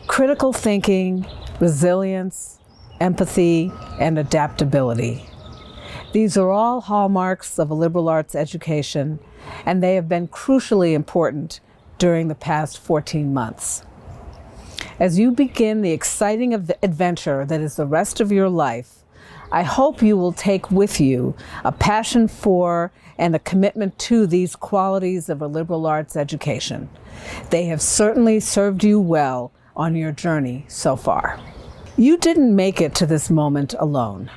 Critical thinking, resilience, empathy, and adaptability. These are all hallmarks of a liberal arts education, and they have been crucially important during the past 14 months. As you begin the exciting adventure that is the rest of your life, I hope you will take with you a passion for and a commitment to these qualities of a liberal arts education. They have certainly served you well on your journey so far. You didn't make it to this moment alone.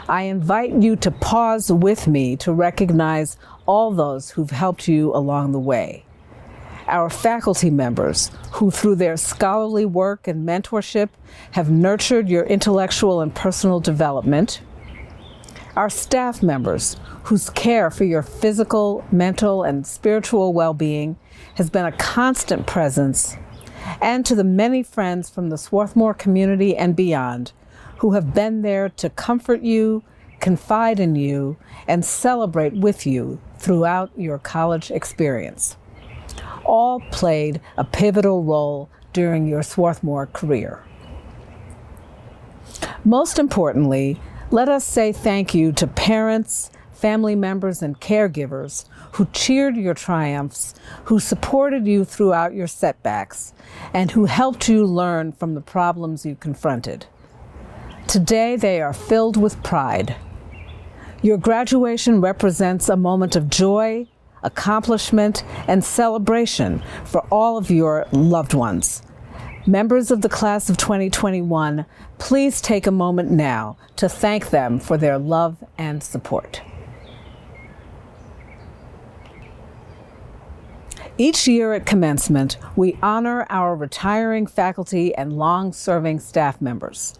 I invite you to pause with me to recognize all those who've helped you along the way. Our faculty members, who through their scholarly work and mentorship have nurtured your intellectual and personal development. Our staff members, whose care for your physical, mental, and spiritual well-being has been a constant presence, and to the many friends from the Swarthmore community and beyond who have been there to comfort you, confide in you, and celebrate with you throughout your college experience. All played a pivotal role during your Swarthmore career. Most importantly, let us say thank you to parents, family members, and caregivers who cheered your triumphs, who supported you throughout your setbacks, and who helped you learn from the problems you confronted. Today, they are filled with pride. Your graduation represents a moment of joy, accomplishment, and celebration for all of your loved ones. Members of the class of 2021, please take a moment now to thank them for their love and support. Each year at Commencement, we honor our retiring faculty and long-serving staff members.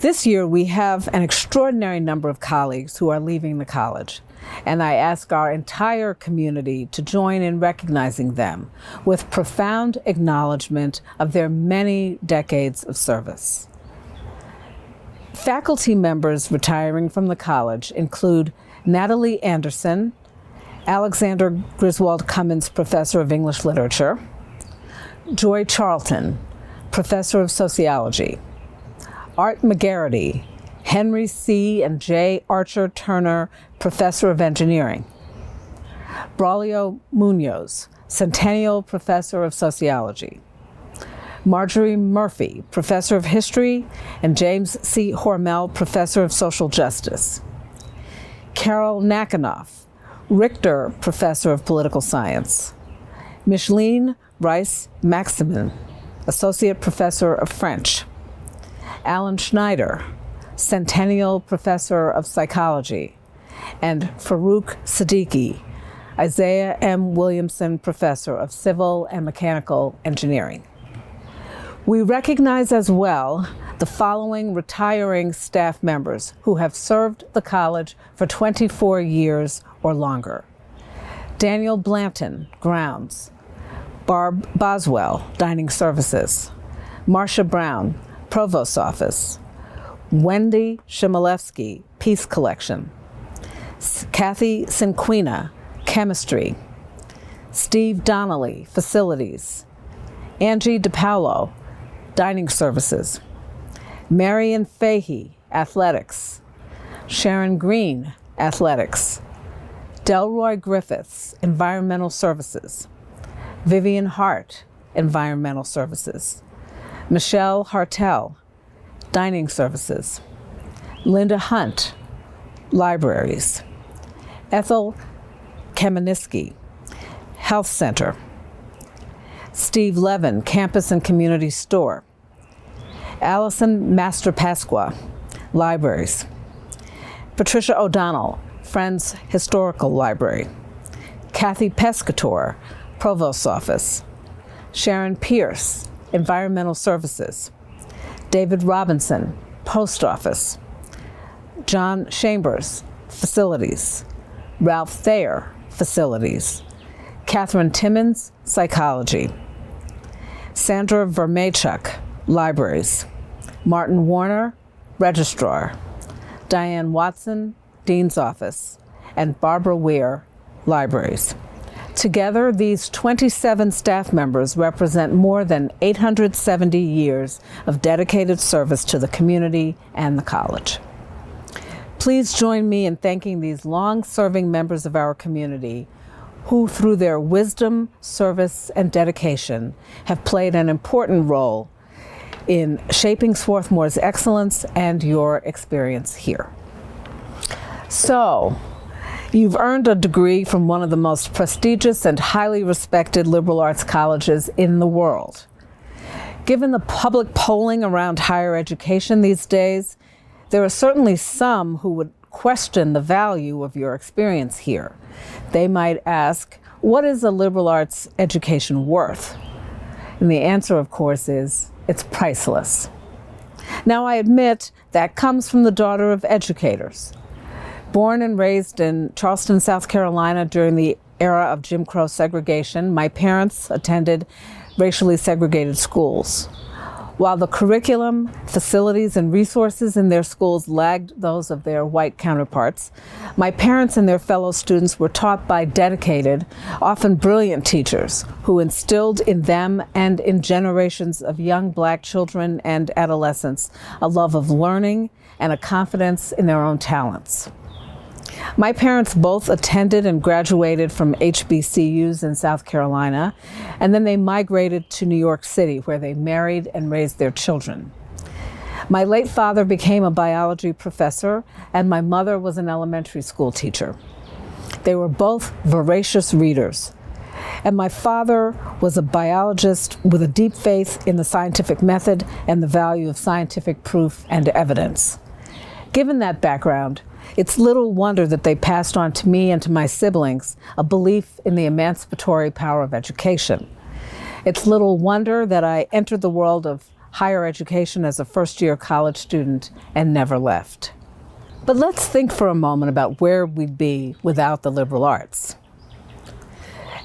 This year, we have an extraordinary number of colleagues who are leaving the college, and I ask our entire community to join in recognizing them with profound acknowledgement of their many decades of service. Faculty members retiring from the college include Natalie Anderson, Alexander Griswold Cummins Professor of English Literature, Joy Charlton, Professor of Sociology, Art McGarity, Henry C. and J. Archer Turner Professor of Engineering, Braulio Munoz, Centennial Professor of Sociology, Marjorie Murphy, Professor of History, and James C. Hormel Professor of Social Justice, Carol Nakanoff, Richter Professor of Political Science, Micheline Rice Maximin, Associate Professor of French, Alan Schneider, Centennial Professor of Psychology, and Farouk Siddiqui, Isaiah M. Williamson Professor of Civil and Mechanical Engineering. We recognize as well the following retiring staff members who have served the college for 24 years or longer. Daniel Blanton, Grounds, Barb Boswell, Dining Services, Marcia Brown, Provost's Office, Wendy Shimolevsky, Peace Collection, Kathy Sinquina, Chemistry, Steve Donnelly, Facilities, Angie DePaulo, Dining Services, Marion Fahey, Athletics, Sharon Green, Athletics, Delroy Griffiths, Environmental Services, Vivian Hart, Environmental Services, Michelle Hartel, Dining Services, Linda Hunt, Libraries, Ethel Kamenisky, Health Center, Steve Levin, Campus and Community Store, Allison Master Pasqua, Libraries, Patricia O'Donnell, Friends Historical Library, Kathy Pescator, Provost's Office, Sharon Pierce, Environmental Services, David Robinson, Post Office, John Chambers, Facilities, Ralph Thayer, Facilities, Catherine Timmons, Psychology, Sandra Vermaychuk, Libraries, Martin Warner, Registrar, Diane Watson, Dean's Office, and Barbara Weir, libraries. Together, these 27 staff members represent more than 870 years of dedicated service to the community and the college. Please join me in thanking these long-serving members of our community who, through their wisdom, service, and dedication, have played an important role in shaping Swarthmore's excellence and your experience here. So, you've earned a degree from one of the most prestigious and highly respected liberal arts colleges in the world. Given the public polling around higher education these days, there are certainly some who would question the value of your experience here. They might ask, what is a liberal arts education worth? And the answer, of course, is it's priceless. Now, I admit that comes from the daughter of educators. Born and raised in Charleston, South Carolina during the era of Jim Crow segregation, my parents attended racially segregated schools. While the curriculum, facilities, and resources in their schools lagged those of their white counterparts, my parents and their fellow students were taught by dedicated, often brilliant teachers who instilled in them and in generations of young Black children and adolescents a love of learning and a confidence in their own talents. My parents both attended and graduated from HBCUs in South Carolina, and then they migrated to New York City, where they married and raised their children. My late father became a biology professor, and my mother was an elementary school teacher. They were both voracious readers, and my father was a biologist with a deep faith in the scientific method and the value of scientific proof and evidence. Given that background, it's little wonder that they passed on to me and to my siblings a belief in the emancipatory power of education. It's little wonder that I entered the world of higher education as a first-year college student and never left. But let's think for a moment about where we'd be without the liberal arts.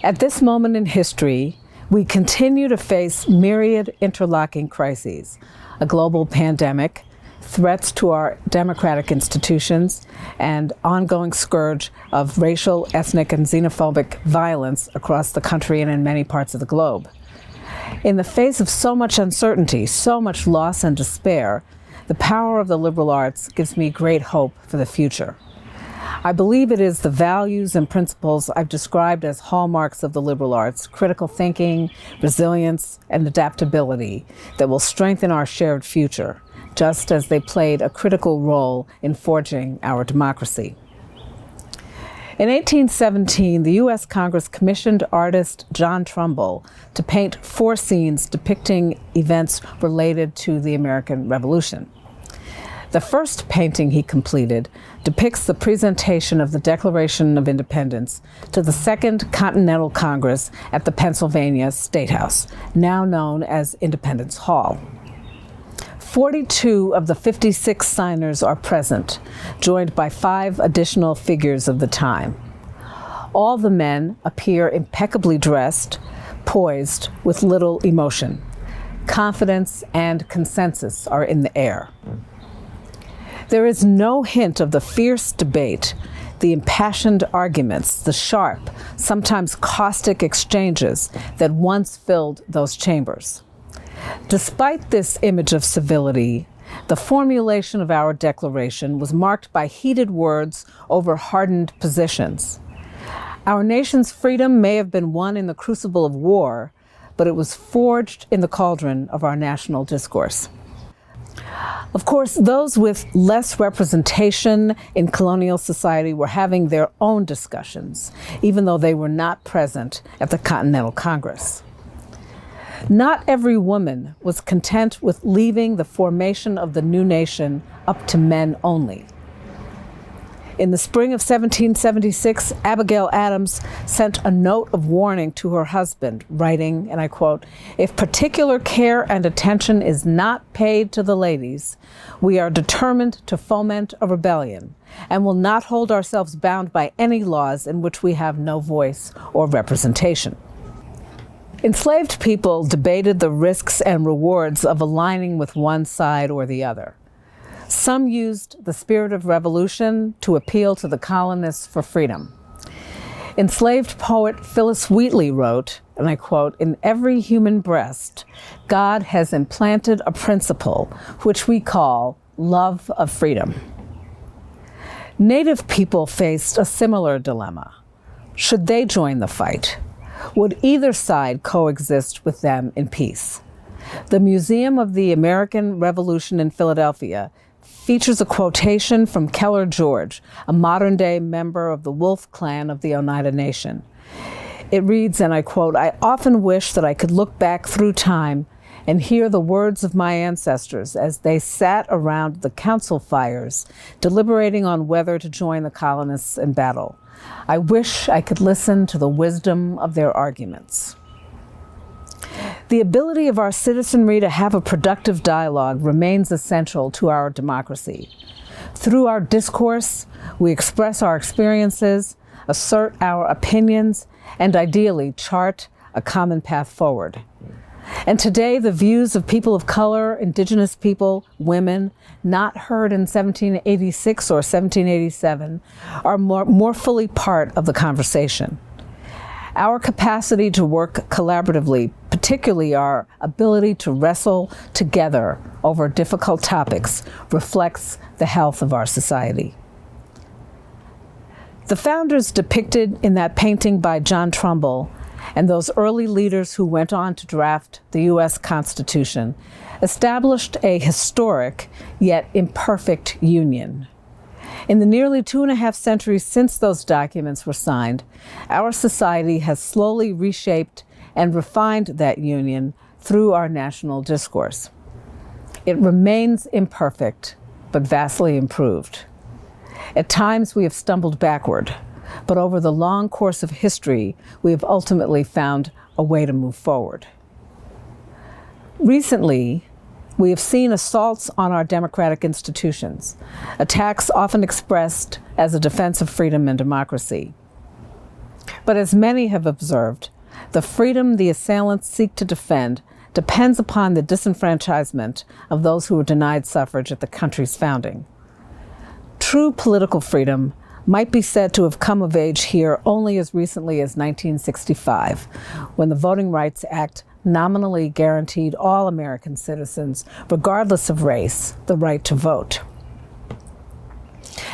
At this moment in history, we continue to face myriad interlocking crises: a global pandemic, threats to our democratic institutions, and ongoing scourge of racial, ethnic, and xenophobic violence across the country and in many parts of the globe. In the face of so much uncertainty, so much loss and despair, the power of the liberal arts gives me great hope for the future. I believe it is the values and principles I've described as hallmarks of the liberal arts, critical thinking, resilience, and adaptability, that will strengthen our shared future, just as they played a critical role in forging our democracy. In 1817, the U.S. Congress commissioned artist John Trumbull to paint 4 scenes depicting events related to the American Revolution. The first painting he completed depicts the presentation of the Declaration of Independence to the Second Continental Congress at the Pennsylvania State House, now known as Independence Hall. 42 of the 56 signers are present, joined by 5 additional figures of the time. All the men appear impeccably dressed, poised, with little emotion. Confidence and consensus are in the air. There is no hint of the fierce debate, the impassioned arguments, the sharp, sometimes caustic exchanges that once filled those chambers. Despite this image of civility, the formulation of our declaration was marked by heated words over hardened positions. Our nation's freedom may have been won in the crucible of war, but it was forged in the cauldron of our national discourse. Of course, those with less representation in colonial society were having their own discussions, even though they were not present at the Continental Congress. Not every woman was content with leaving the formation of the new nation up to men only. In the spring of 1776, Abigail Adams sent a note of warning to her husband, writing, and I quote, "If particular care and attention is not paid to the ladies, we are determined to foment a rebellion and will not hold ourselves bound by any laws in which we have no voice or representation." Enslaved people debated the risks and rewards of aligning with one side or the other. Some used the spirit of revolution to appeal to the colonists for freedom. Enslaved poet Phyllis Wheatley wrote, and I quote, "In every human breast, God has implanted a principle which we call love of freedom." Native people faced a similar dilemma. Should they join the fight? Would either side coexist with them in peace? The Museum of the American Revolution in Philadelphia features a quotation from Keller George, a modern-day member of the Wolf Clan of the Oneida Nation. It reads, and I quote, "I often wish that I could look back through time and hear the words of my ancestors as they sat around the council fires, deliberating on whether to join the colonists in battle. I wish I could listen to the wisdom of their arguments." The ability of our citizenry to have a productive dialogue remains essential to our democracy. Through our discourse, we express our experiences, assert our opinions, and ideally chart a common path forward. And today, the views of people of color, indigenous people, women, not heard in 1786 or 1787, are more fully part of the conversation. Our capacity to work collaboratively, particularly our ability to wrestle together over difficult topics, reflects the health of our society. The founders depicted in that painting by John Trumbull and those early leaders who went on to draft the U.S. Constitution established a historic yet imperfect union. In the nearly 2.5 centuries since those documents were signed, our society has slowly reshaped and refined that union through our national discourse. It remains imperfect, but vastly improved. At times we have stumbled backward, but over the long course of history, we have ultimately found a way to move forward. Recently, we have seen assaults on our democratic institutions, attacks often expressed as a defense of freedom and democracy. But as many have observed, the freedom the assailants seek to defend depends upon the disenfranchisement of those who were denied suffrage at the country's founding. True political freedom might be said to have come of age here only as recently as 1965, when the Voting Rights Act nominally guaranteed all American citizens, regardless of race, the right to vote.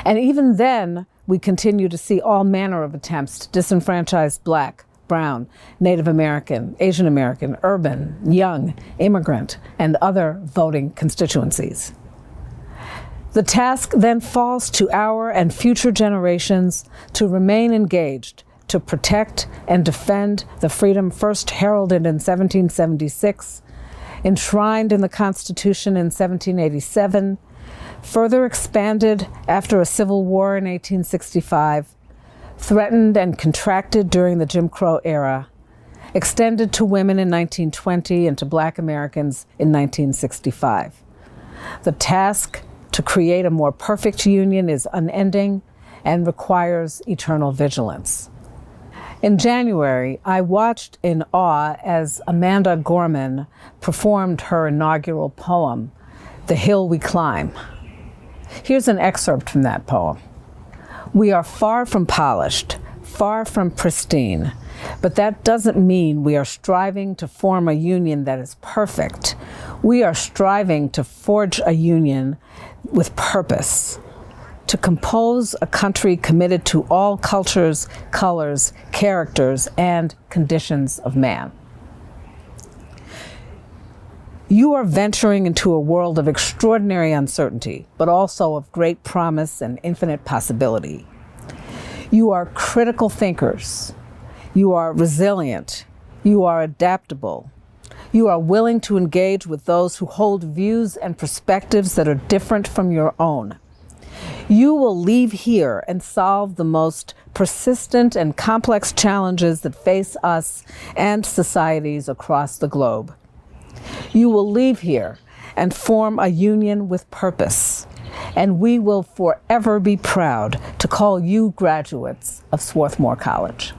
And even then, we continue to see all manner of attempts to disenfranchise Black, Brown, Native American, Asian American, urban, young, immigrant, and other voting constituencies. The task then falls to our and future generations to remain engaged, to protect and defend the freedom first heralded in 1776, enshrined in the Constitution in 1787, further expanded after a civil war in 1865, threatened and contracted during the Jim Crow era, extended to women in 1920 and to Black Americans in 1965. The task to create a more perfect union is unending and requires eternal vigilance. In January, I watched in awe as Amanda Gorman performed her inaugural poem, "The Hill We Climb." Here's an excerpt from that poem. "We are far from polished, far from pristine, but that doesn't mean we are striving to form a union that is perfect. We are striving to forge a union with purpose, to compose a country committed to all cultures, colors, characters, and conditions of man." You are venturing into a world of extraordinary uncertainty, but also of great promise and infinite possibility. You are critical thinkers. You are resilient. You are adaptable. You are willing to engage with those who hold views and perspectives that are different from your own. You will leave here and solve the most persistent and complex challenges that face us and societies across the globe. You will leave here and form a union with purpose, and we will forever be proud to call you graduates of Swarthmore College.